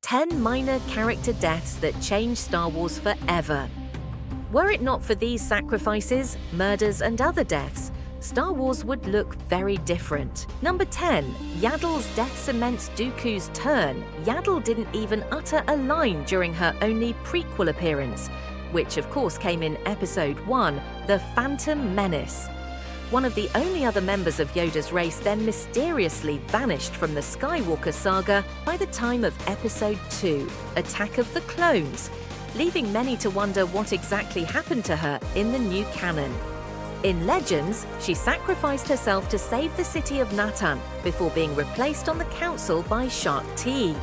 10 minor character deaths that changed Star Wars forever. Were it not for these sacrifices, murders, and other deaths, Star Wars would look very different. Number 10. Yaddle's death cements Dooku's turn. Yaddle didn't even utter a line during her only prequel appearance, which of course came in Episode 1, The Phantom Menace. One of the only other members of Yoda's race then mysteriously vanished from the Skywalker saga by the time of Episode 2, Attack of the Clones, leaving many to wonder what exactly happened to her in the new canon. In Legends, she sacrificed herself to save the city of Natan before being replaced on the council by Shaak Ti.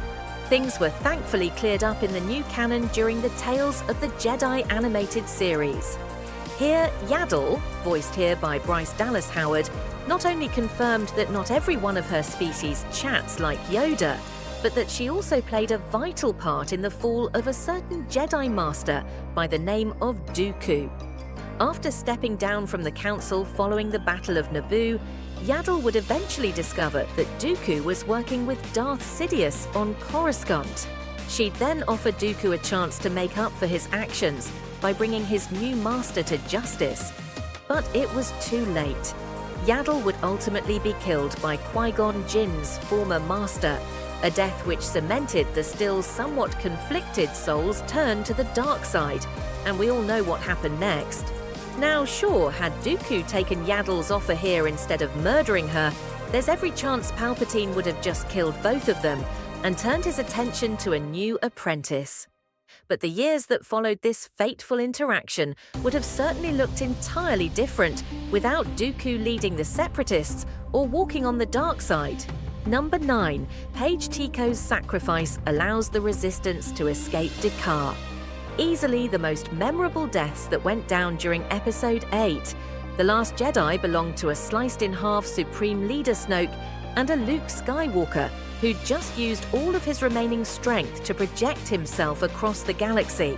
Things were thankfully cleared up in the new canon during the Tales of the Jedi animated series. Here, Yaddle, voiced here by Bryce Dallas Howard, not only confirmed that not every one of her species chats like Yoda, but that she also played a vital part in the fall of a certain Jedi Master by the name of Dooku. After stepping down from the Council following the Battle of Naboo, Yaddle would eventually discover that Dooku was working with Darth Sidious on Coruscant. She'd then offer Dooku a chance to make up for his actions by bringing his new master to justice. But it was too late. Yaddle would ultimately be killed by Qui-Gon Jinn's former master, a death which cemented the still somewhat conflicted soul's turn to the dark side, and we all know what happened next. Now sure, had Dooku taken Yaddle's offer here instead of murdering her, there's every chance Palpatine would have just killed both of them and turned his attention to a new apprentice. But the years that followed this fateful interaction would have certainly looked entirely different without Dooku leading the Separatists or walking on the dark side. Number 9. Paige Tico's sacrifice allows the Resistance to escape D'Qar. Easily the most memorable deaths that went down during Episode 8. The Last Jedi belonged to a sliced-in-half Supreme Leader Snoke and a Luke Skywalker who'd just used all of his remaining strength to project himself across the galaxy.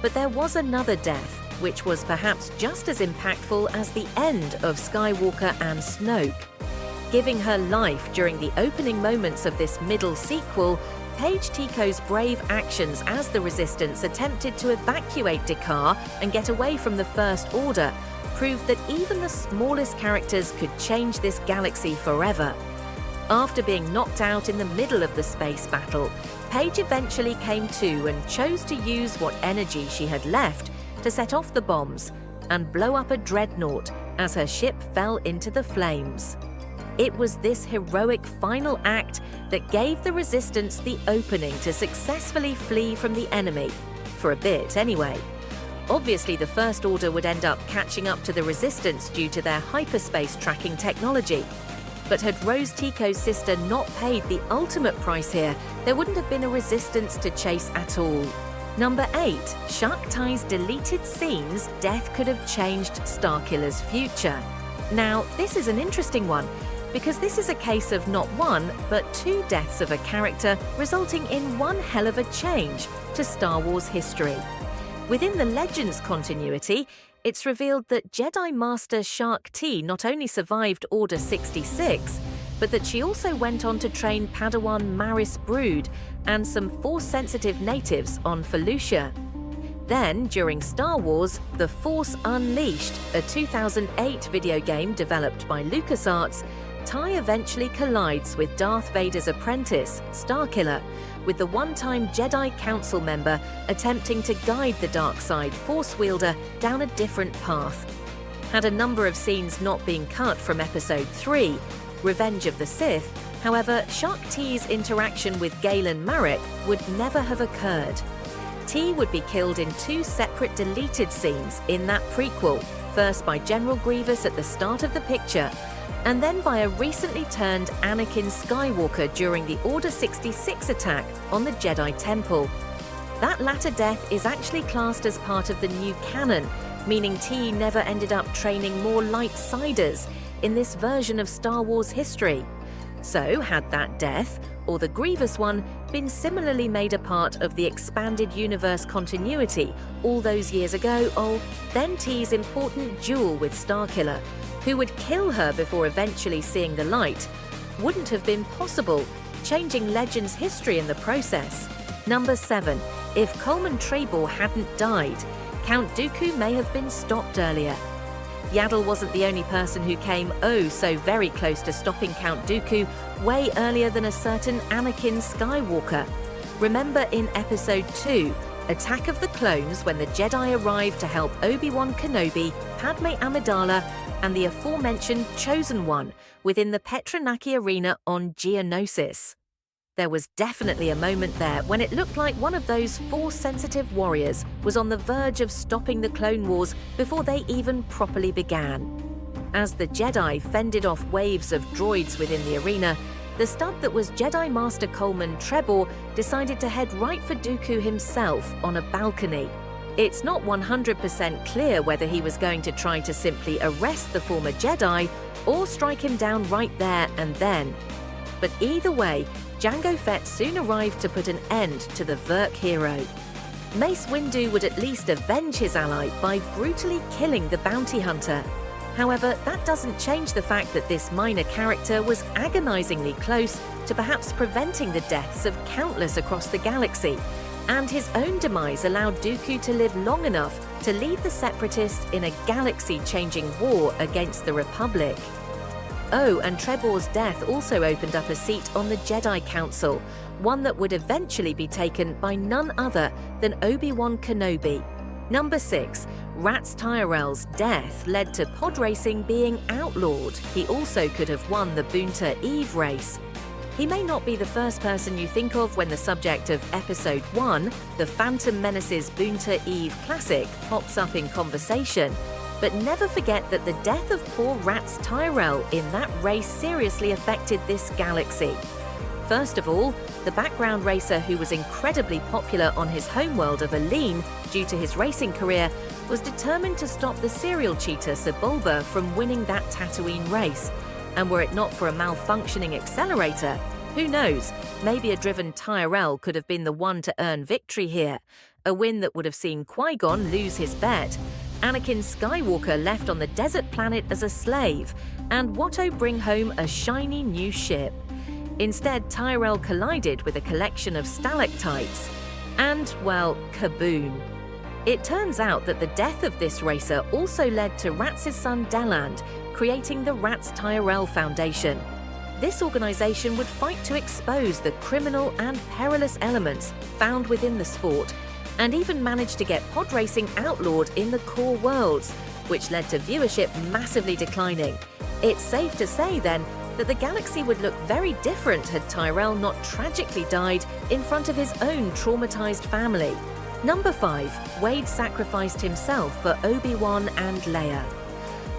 But there was another death, which was perhaps just as impactful as the end of Skywalker and Snoke. Giving her life during the opening moments of this middle sequel, Paige Tico's brave actions as the Resistance attempted to evacuate D'Qar and get away from the First Order proved that even the smallest characters could change this galaxy forever. After being knocked out in the middle of the space battle, Paige eventually came to and chose to use what energy she had left to set off the bombs and blow up a dreadnought as her ship fell into the flames. It was this heroic final act that gave the Resistance the opening to successfully flee from the enemy, for a bit anyway. Obviously, the First Order would end up catching up to the Resistance due to their hyperspace tracking technology. But had Rose Tico's sister not paid the ultimate price here, there wouldn't have been a Resistance to chase at all. Number 8. Shaak Ti's deleted scenes, death could have changed Starkiller's future. Now, this is an interesting one, because this is a case of not one, but two deaths of a character resulting in one hell of a change to Star Wars history. Within the Legends continuity, it's revealed that Jedi Master Shaak Ti not only survived Order 66, but that she also went on to train Padawan Maris Brood and some Force-sensitive natives on Felucia. Then, during Star Wars, The Force Unleashed, a 2008 video game developed by LucasArts, Ti eventually collides with Darth Vader's apprentice, Starkiller, with the one-time Jedi Council member attempting to guide the dark side Force wielder down a different path. Had a number of scenes not been cut from Episode 3, Revenge of the Sith, however, Shaak Ti's interaction with Galen Marek would never have occurred. Ti would be killed in two separate deleted scenes in that prequel, first by General Grievous at the start of the picture, and then by a recently turned Anakin Skywalker during the Order 66 attack on the Jedi Temple. That latter death is actually classed as part of the new canon, meaning Ti never ended up training more light-siders in this version of Star Wars history. So, had that death, or the Grievous one, been similarly made a part of the expanded universe continuity all those years ago, then Ti's important duel with Starkiller, who would kill her before eventually seeing the light, wouldn't have been possible, changing Legends history in the process. Number 7. If Coleman Trebor hadn't died, Count Dooku may have been stopped earlier. Yaddle wasn't the only person who came oh so very close to stopping Count Dooku way earlier than a certain Anakin Skywalker. Remember in Episode 2, Attack of the Clones, when the Jedi arrived to help Obi-Wan Kenobi, Padme Amidala, and the aforementioned Chosen One within the Petranaki Arena on Geonosis. There was definitely a moment there when it looked like one of those Force-sensitive warriors was on the verge of stopping the Clone Wars before they even properly began. As the Jedi fended off waves of droids within the arena, the stud that was Jedi Master Coleman Trebor decided to head right for Dooku himself on a balcony. It's not 100% clear whether he was going to try to simply arrest the former Jedi or strike him down right there and then. But either way, Jango Fett soon arrived to put an end to the Verk hero. Mace Windu would at least avenge his ally by brutally killing the bounty hunter. However, that doesn't change the fact that this minor character was agonizingly close to perhaps preventing the deaths of countless across the galaxy, and his own demise allowed Dooku to live long enough to lead the Separatists in a galaxy-changing war against the Republic. Oh, and Trebor's death also opened up a seat on the Jedi Council, one that would eventually be taken by none other than Obi-Wan Kenobi. Number 6. Rats Tyrell's death led to pod racing being outlawed. He also could have won the Boonta Eve race. He may not be the first person you think of when the subject of Episode 1, the Phantom Menace's Boonta Eve Classic, pops up in conversation. But never forget that the death of poor Rats Tyrell in that race seriously affected this galaxy. First of all, the background racer who was incredibly popular on his homeworld of Aleen due to his racing career was determined to stop the serial cheater Sebulba from winning that Tatooine race. And were it not for a malfunctioning accelerator, who knows, maybe a driven Tyrell could have been the one to earn victory here, a win that would have seen Qui-Gon lose his bet, Anakin Skywalker left on the desert planet as a slave, and Watto bring home a shiny new ship. Instead, Tyrell collided with a collection of stalactites, and, well, kaboom. It turns out that the death of this racer also led to Ratz's son Deland creating the Rats Tyrell Foundation. This organization would fight to expose the criminal and perilous elements found within the sport, and even managed to get pod racing outlawed in the core worlds, which led to viewership massively declining. It's safe to say, then, that the galaxy would look very different had Tyrell not tragically died in front of his own traumatized family. Number 5. Wade sacrificed himself for Obi-Wan and Leia.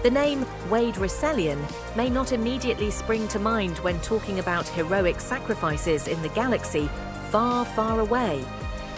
The name Wade Rassellian may not immediately spring to mind when talking about heroic sacrifices in the galaxy far, far away.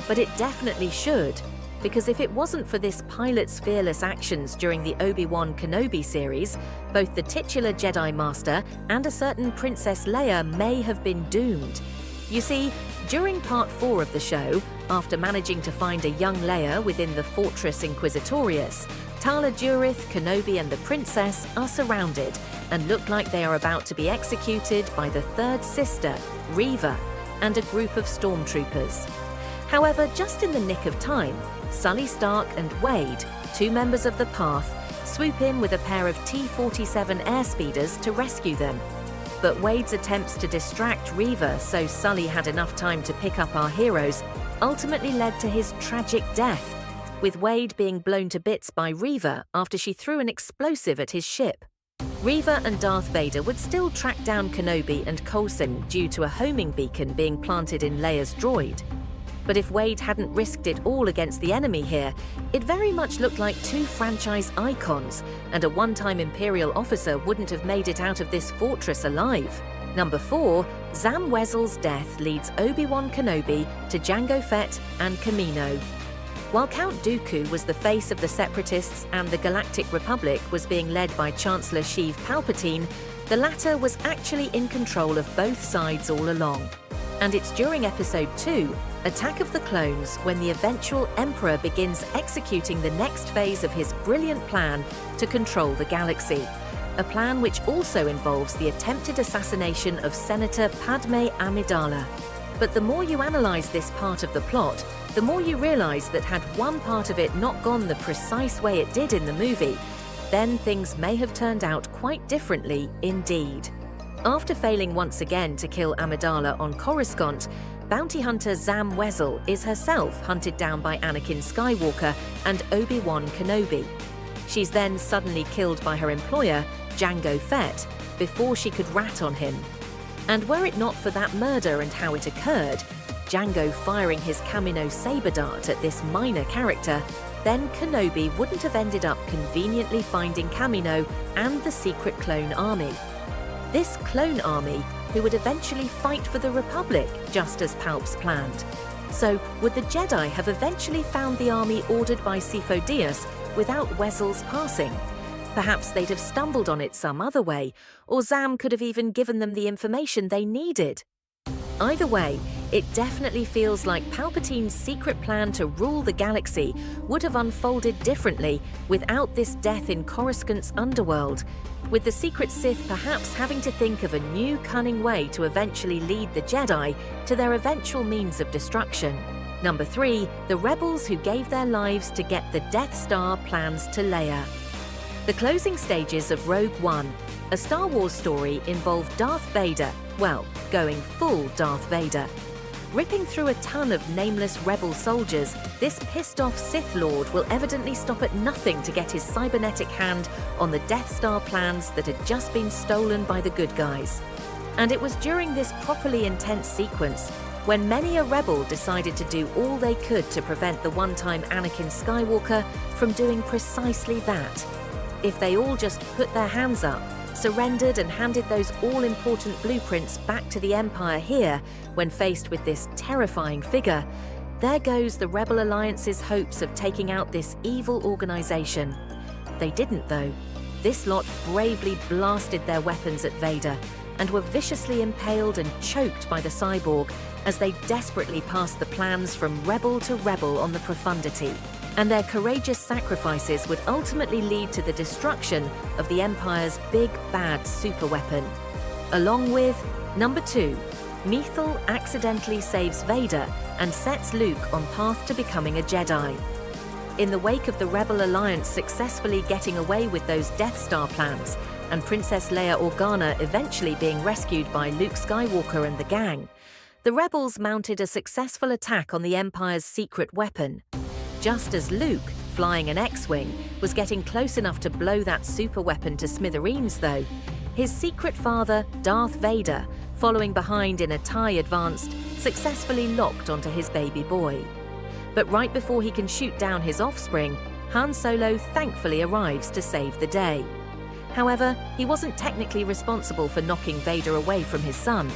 But it definitely should, because if it wasn't for this pilot's fearless actions during the Obi-Wan Kenobi series, both the titular Jedi Master and a certain Princess Leia may have been doomed. You see, during Part 4 of the show, after managing to find a young Leia within the Fortress Inquisitorius, Tala Jurith, Kenobi and the Princess are surrounded and look like they are about to be executed by the third sister, Reva, and a group of stormtroopers. However, just in the nick of time, Sully Stark and Wade, two members of the Path, swoop in with a pair of T-47 airspeeders to rescue them. But Wade's attempts to distract Reva so Sully had enough time to pick up our heroes ultimately led to his tragic death, with Wade being blown to bits by Reva after she threw an explosive at his ship. Reva and Darth Vader would still track down Kenobi and Coulson due to a homing beacon being planted in Leia's droid. But if Wade hadn't risked it all against the enemy here, it very much looked like two franchise icons, and a one-time Imperial officer wouldn't have made it out of this fortress alive. Number 4, Zam Wesell's death leads Obi-Wan Kenobi to Jango Fett and Kamino. While Count Dooku was the face of the Separatists and the Galactic Republic was being led by Chancellor Sheev Palpatine, the latter was actually in control of both sides all along. And it's during Episode 2, Attack of the Clones, when the eventual Emperor begins executing the next phase of his brilliant plan to control the galaxy. A plan which also involves the attempted assassination of Senator Padme Amidala. But the more you analyze this part of the plot, the more you realize that had one part of it not gone the precise way it did in the movie, then things may have turned out quite differently indeed. After failing once again to kill Amidala on Coruscant, bounty hunter Zam Wesell is herself hunted down by Anakin Skywalker and Obi-Wan Kenobi. She's then suddenly killed by her employer, Jango Fett, before she could rat on him. And were it not for that murder and how it occurred, Jango firing his Kamino saber dart at this minor character, then Kenobi wouldn't have ended up conveniently finding Kamino and the secret clone army. This clone army who would eventually fight for the Republic, just as Palps planned. So, would the Jedi have eventually found the army ordered by Sifo Dyas without Wesell's passing? Perhaps they'd have stumbled on it some other way, or Zam could have even given them the information they needed. Either way, it definitely feels like Palpatine's secret plan to rule the galaxy would have unfolded differently without this death in Coruscant's underworld, with the secret Sith perhaps having to think of a new cunning way to eventually lead the Jedi to their eventual means of destruction. Number 3, the rebels who gave their lives to get the Death Star plans to Leia. The closing stages of Rogue One, a Star Wars story, involved Darth Vader, well, going full Darth Vader. Ripping through a ton of nameless rebel soldiers, this pissed-off Sith Lord will evidently stop at nothing to get his cybernetic hand on the Death Star plans that had just been stolen by the good guys. And it was during this properly intense sequence when many a rebel decided to do all they could to prevent the one-time Anakin Skywalker from doing precisely that. If they all just put their hands up, surrendered and handed those all-important blueprints back to the Empire here when faced with this terrifying figure, there goes the Rebel Alliance's hopes of taking out this evil organization. They didn't though. This lot bravely blasted their weapons at Vader and were viciously impaled and choked by the cyborg as they desperately passed the plans from rebel to rebel on the Profundity. And their courageous sacrifices would ultimately lead to the destruction of the Empire's big bad superweapon. Along with number 2, Mythal accidentally saves Vader and sets Luke on path to becoming a Jedi. In the wake of the Rebel Alliance successfully getting away with those Death Star plans and Princess Leia Organa eventually being rescued by Luke Skywalker and the gang, the rebels mounted a successful attack on the Empire's secret weapon. Just as Luke, flying an X-Wing, was getting close enough to blow that superweapon to smithereens though, his secret father, Darth Vader, following behind in a TIE Advanced, successfully locked onto his baby boy. But right before he can shoot down his offspring, Han Solo thankfully arrives to save the day. However, he wasn't technically responsible for knocking Vader away from his son.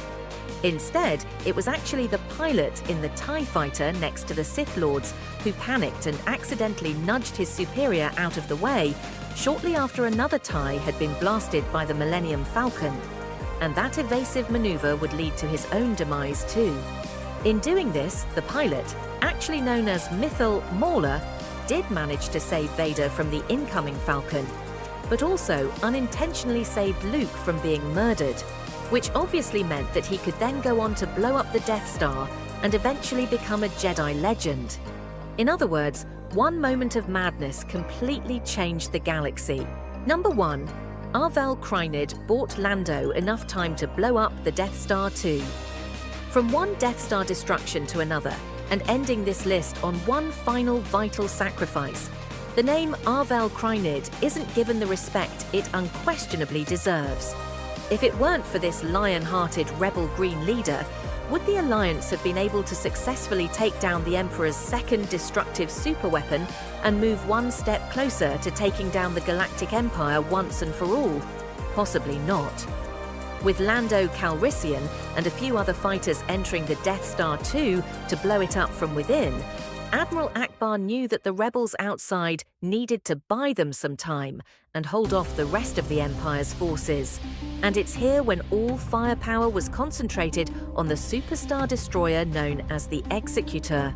Instead, it was actually the pilot in the TIE fighter next to the Sith Lords who panicked and accidentally nudged his superior out of the way shortly after another TIE had been blasted by the Millennium Falcon. And that evasive maneuver would lead to his own demise too. In doing this, the pilot, actually known as Mythal Mauler, did manage to save Vader from the incoming Falcon, but also unintentionally saved Luke from being murdered, which obviously meant that he could then go on to blow up the Death Star and eventually become a Jedi legend. In other words, one moment of madness completely changed the galaxy. Number 1, Arvel Krynid bought Lando enough time to blow up the Death Star too. From one Death Star destruction to another, and ending this list on one final vital sacrifice, the name Arvel Krynid isn't given the respect it unquestionably deserves. If it weren't for this lion-hearted rebel green leader, would the Alliance have been able to successfully take down the Emperor's second destructive superweapon and move one step closer to taking down the Galactic Empire once and for all? Possibly not. With Lando Calrissian and a few other fighters entering the Death Star too to blow it up from within, Admiral Akbar knew that the rebels outside needed to buy them some time and hold off the rest of the Empire's forces. And it's here when all firepower was concentrated on the superstar destroyer known as the Executor.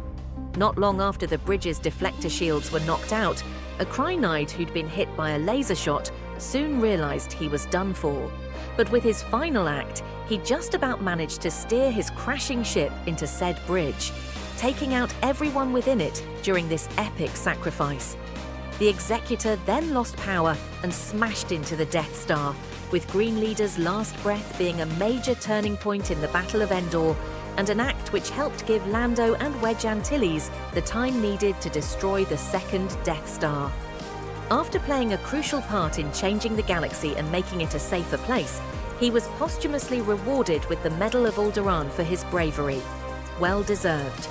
Not long after the bridge's deflector shields were knocked out, a Krynide who'd been hit by a laser shot soon realized he was done for. But with his final act, he just about managed to steer his crashing ship into said bridge, taking out everyone within it during this epic sacrifice. The Executor then lost power and smashed into the Death Star, with Green Leader's last breath being a major turning point in the Battle of Endor, and an act which helped give Lando and Wedge Antilles the time needed to destroy the second Death Star. After playing a crucial part in changing the galaxy and making it a safer place, he was posthumously rewarded with the Medal of Alderaan for his bravery. Well deserved.